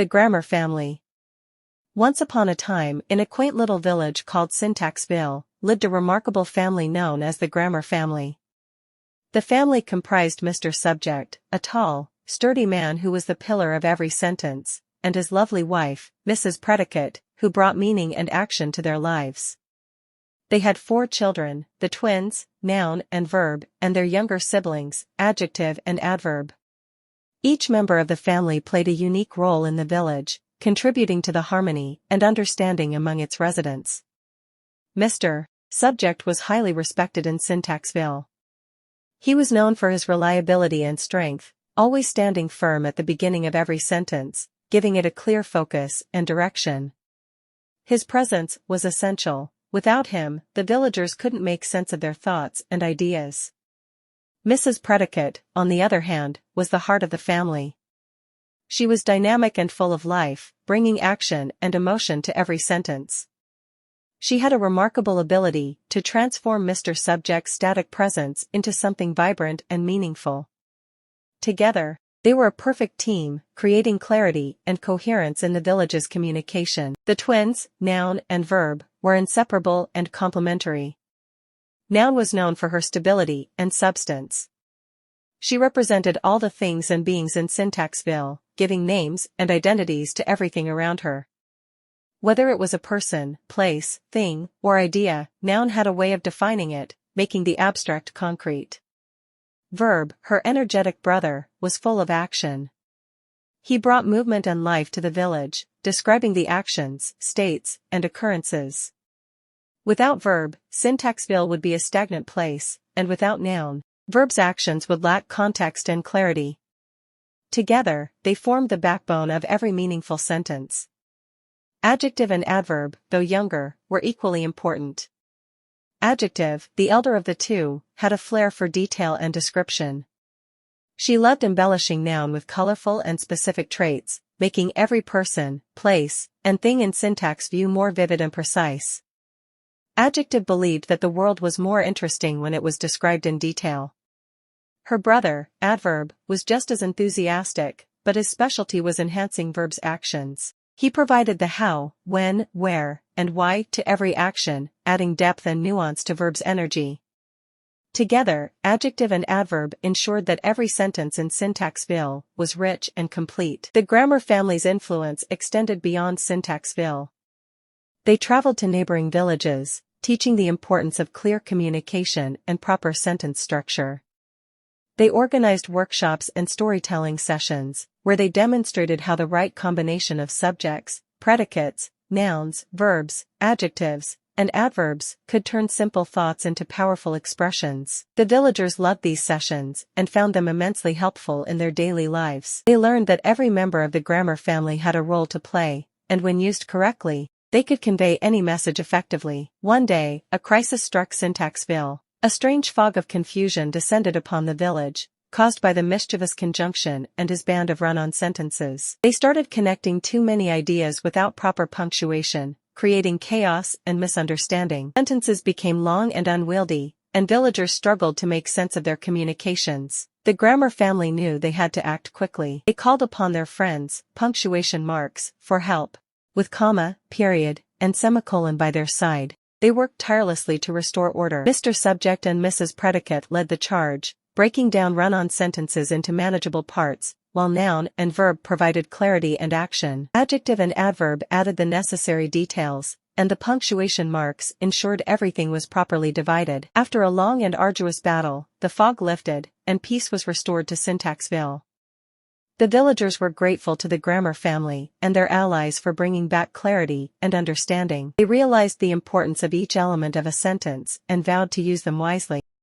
The Grammar Family. Once upon a time, in a quaint little village called Syntaxville, lived a remarkable family known as the Grammar Family. The family comprised Mr. Subject, a tall, sturdy man who was the pillar of every sentence, and his lovely wife, Mrs. Predicate, who brought meaning and action to their lives. They had 4 children, the twins, noun and verb, and their younger siblings, adjective and adverb. Each member of the family played a unique role in the village, contributing to the harmony and understanding among its residents. Mr. Subject was highly respected in Syntaxville. He was known for his reliability and strength, always standing firm at the beginning of every sentence, giving it a clear focus and direction. His presence was essential. Without him, the villagers couldn't make sense of their thoughts and ideas. Mrs. Predicate, on the other hand, was the heart of the family. She was dynamic and full of life, bringing action and emotion to every sentence. She had a remarkable ability to transform Mr. Subject's static presence into something vibrant and meaningful. Together, they were a perfect team, creating clarity and coherence in the village's communication. The twins, noun and verb, were inseparable and complementary. Noun was known for her stability and substance. She represented all the things and beings in Syntaxville, giving names and identities to everything around her. Whether it was a person, place, thing, or idea, noun had a way of defining it, making the abstract concrete. Verb, her energetic brother, was full of action. He brought movement and life to the village, describing the actions, states, and occurrences. Without verb, Syntaxville would be a stagnant place, and without noun, verb's actions would lack context and clarity. Together, they formed the backbone of every meaningful sentence. Adjective and adverb, though younger, were equally important. Adjective, the elder of the two, had a flair for detail and description. She loved embellishing noun with colorful and specific traits, making every person, place, and thing in Syntaxville more vivid and precise. Adjective believed that the world was more interesting when it was described in detail. Her brother, adverb, was just as enthusiastic, but his specialty was enhancing verb's actions. He provided the how, when, where, and why to every action, adding depth and nuance to verb's energy. Together, adjective and adverb ensured that every sentence in Syntaxville was rich and complete. The Grammar Family's influence extended beyond Syntaxville. They traveled to neighboring villages, teaching the importance of clear communication and proper sentence structure. They organized workshops and storytelling sessions, where they demonstrated how the right combination of subjects, predicates, nouns, verbs, adjectives, and adverbs could turn simple thoughts into powerful expressions. The villagers loved these sessions and found them immensely helpful in their daily lives. They learned that every member of the Grammar Family had a role to play, and when used correctly, they could convey any message effectively. One day, a crisis struck Syntaxville. A strange fog of confusion descended upon the village, caused by the mischievous conjunction and his band of run-on sentences. They started connecting too many ideas without proper punctuation, creating chaos and misunderstanding. Sentences became long and unwieldy, and villagers struggled to make sense of their communications. The Grammar Family knew they had to act quickly. They called upon their friends, punctuation marks, for help. With comma, period, and semicolon by their side, they worked tirelessly to restore order. Mr. Subject and Mrs. Predicate led the charge, breaking down run-on sentences into manageable parts, while noun and verb provided clarity and action. Adjective and adverb added the necessary details, and the punctuation marks ensured everything was properly divided. After a long and arduous battle, the fog lifted, and peace was restored to Syntaxville. The villagers were grateful to the Grammar Family and their allies for bringing back clarity and understanding. They realized the importance of each element of a sentence and vowed to use them wisely.